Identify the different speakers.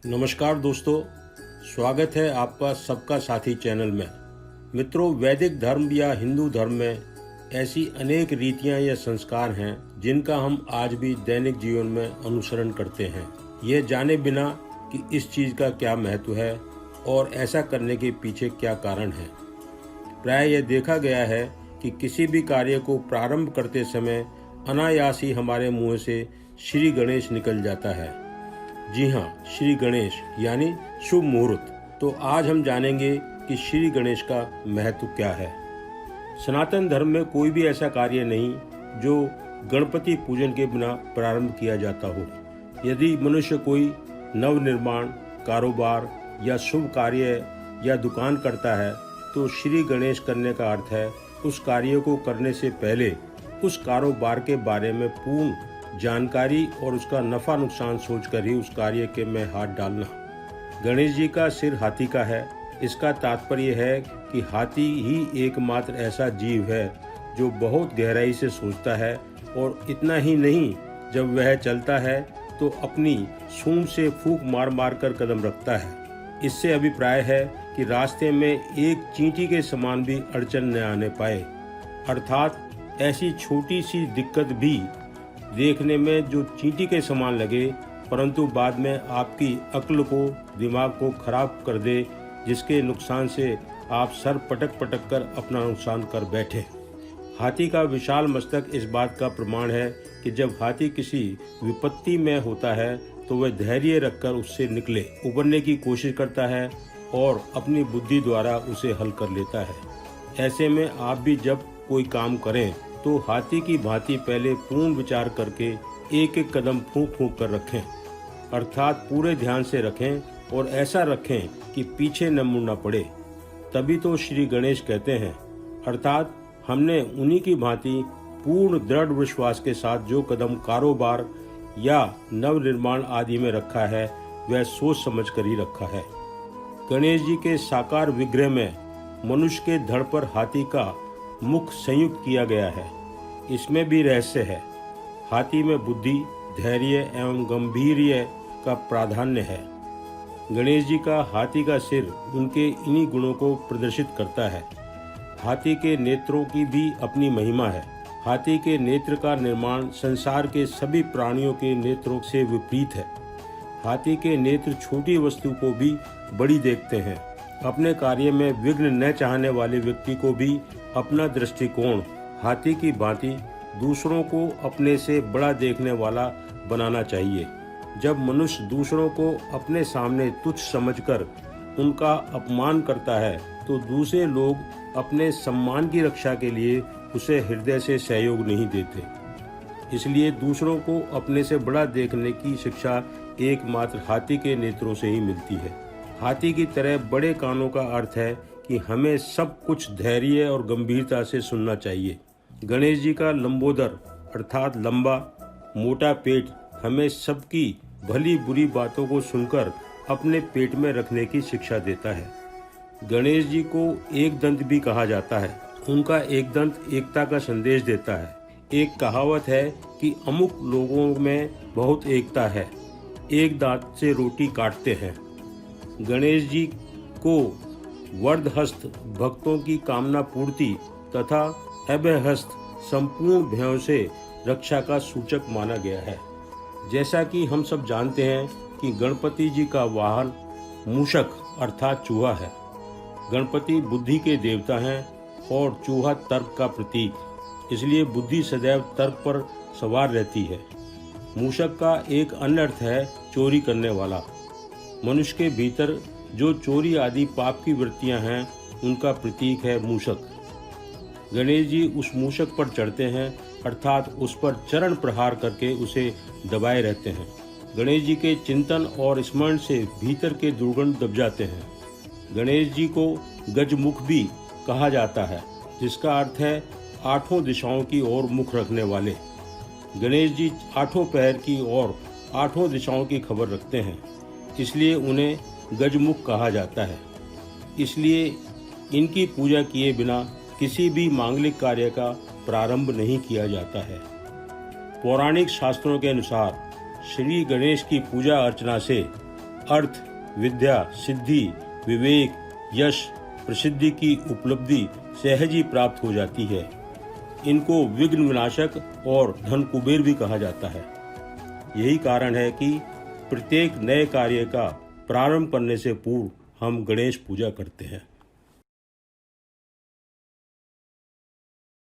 Speaker 1: नमस्कार दोस्तों, स्वागत है आपका सबका साथी चैनल में। मित्रों, वैदिक धर्म या हिंदू धर्म में ऐसी अनेक रीतियां या संस्कार हैं जिनका हम आज भी दैनिक जीवन में अनुसरण करते हैं, ये जाने बिना कि इस चीज़ का क्या महत्व है और ऐसा करने के पीछे क्या कारण है। प्राय यह देखा गया है कि किसी भी कार्य को प्रारंभ करते समय अनायास ही हमारे मुंह से श्री गणेश निकल जाता है। जी हाँ, श्री गणेश यानी शुभ मुहूर्त। तो आज हम जानेंगे कि श्री गणेश का महत्व क्या है। सनातन धर्म में कोई भी ऐसा कार्य नहीं जो गणपति पूजन के बिना प्रारंभ किया जाता हो। यदि मनुष्य कोई नव निर्माण, कारोबार या शुभ कार्य या दुकान करता है तो श्री गणेश करने का अर्थ है उस कार्य को करने से पहले उस कारोबार के बारे में पूर्ण जानकारी और उसका नफा नुकसान सोचकर ही उस कार्य के में हाथ डालना। गणेश जी का सिर हाथी का है। इसका तात्पर्य है कि हाथी ही एकमात्र ऐसा जीव है जो बहुत गहराई से सोचता है, और इतना ही नहीं, जब वह चलता है तो अपनी सूंड से फूंक मार मार कर कदम रखता है। इससे अभिप्राय है कि रास्ते में एक चींटी के समान भी अड़चन न आने पाए, अर्थात ऐसी छोटी सी दिक्कत भी देखने में जो चींटी के समान लगे परंतु बाद में आपकी अक्ल को, दिमाग को खराब कर दे, जिसके नुकसान से आप सर पटक पटक कर अपना नुकसान कर बैठे। हाथी का विशाल मस्तक इस बात का प्रमाण है कि जब हाथी किसी विपत्ति में होता है तो वह धैर्य रखकर उससे उबरने की कोशिश करता है और अपनी बुद्धि द्वारा उसे हल कर लेता है। ऐसे में आप भी जब कोई काम करें तो हाथी की भांति पहले पूर्ण विचार करके एक एक कदम फूंक फूंक कर रखें, अर्थात पूरे ध्यान से रखें और ऐसा रखें कि पीछे न मुड़ना पड़े। तभी तो श्री गणेश कहते हैं, अर्थात हमने उन्हीं की भांति पूर्ण दृढ़ विश्वास के साथ जो कदम कारोबार या नव निर्माण आदि में रखा है वह सोच समझ कर ही रखा है। गणेश जी के साकार विग्रह में मनुष्य के धड़ पर हाथी का मुख संयुक्त किया गया है। इसमें भी रहस्य है। हाथी में बुद्धि, धैर्य एवं गंभीर्य का प्राधान्य है। गणेश जी का हाथी का सिर उनके इन्हीं गुणों को प्रदर्शित करता है। हाथी के नेत्रों की भी अपनी महिमा है। हाथी के नेत्र का निर्माण संसार के सभी प्राणियों के नेत्रों से विपरीत है। हाथी के नेत्र छोटी वस्तु को भी बड़ी देखते हैं। अपने कार्य में विघ्न न चाहने वाले व्यक्ति को भी अपना दृष्टिकोण हाथी की भांति दूसरों को अपने से बड़ा देखने वाला बनाना चाहिए। जब मनुष्य दूसरों को अपने सामने तुच्छ समझकर उनका अपमान करता है तो दूसरे लोग अपने सम्मान की रक्षा के लिए उसे हृदय से सहयोग नहीं देते। इसलिए दूसरों को अपने से बड़ा देखने की शिक्षा एकमात्र हाथी के नेत्रों से ही मिलती है। हाथी की तरह बड़े कानों का अर्थ है कि हमें सब कुछ धैर्य और गंभीरता से सुनना चाहिए। गणेश जी का लंबोदर अर्थात लंबा मोटा पेट हमें सबकी भली बुरी बातों को सुनकर अपने पेट में रखने की शिक्षा देता है। गणेश जी को एक दंत भी कहा जाता है। उनका एक दंत एकता का संदेश देता है। एक कहावत है कि अमुक लोगों में बहुत एकता है, एक दांत से रोटी काटते हैं। गणेश जी को वरदहस्त भक्तों की कामना पूर्ति तथा अभयहस्त संपूर्ण भयों से रक्षा का सूचक माना गया है। जैसा कि हम सब जानते हैं कि गणपति जी का वाहन मूषक अर्थात चूहा है। गणपति बुद्धि के देवता हैं और चूहा तर्क का प्रतीक, इसलिए बुद्धि सदैव तर्क पर सवार रहती है। मूषक का एक अन्य अर्थ है चोरी करने वाला। मनुष्य के भीतर जो चोरी आदि पाप की वृत्तियां हैं उनका प्रतीक है मूषक। गणेश जी उस मूषक पर चढ़ते हैं, अर्थात उस पर चरण प्रहार करके उसे दबाए रहते हैं। गणेश जी के चिंतन और स्मरण से भीतर के दुर्गंध दब जाते हैं। गणेश जी को गजमुख भी कहा जाता है, जिसका अर्थ है आठों दिशाओं की ओर मुख रखने वाले। गणेश जी आठों पैर की ओर आठों दिशाओं की खबर रखते हैं, इसलिए उन्हें गजमुख कहा जाता है। इसलिए इनकी पूजा किए बिना किसी भी मांगलिक कार्य का प्रारंभ नहीं किया जाता है। पौराणिक शास्त्रों के अनुसार श्री गणेश की पूजा अर्चना से अर्थ, विद्या, सिद्धि, विवेक, यश, प्रसिद्धि की उपलब्धि सहज ही प्राप्त हो जाती है। इनको विघ्न विनाशक और धन कुबेर भी कहा जाता है। यही कारण है कि प्रत्येक नए कार्य का प्रारंभ करने से पूर्व हम गणेश पूजा करते हैं।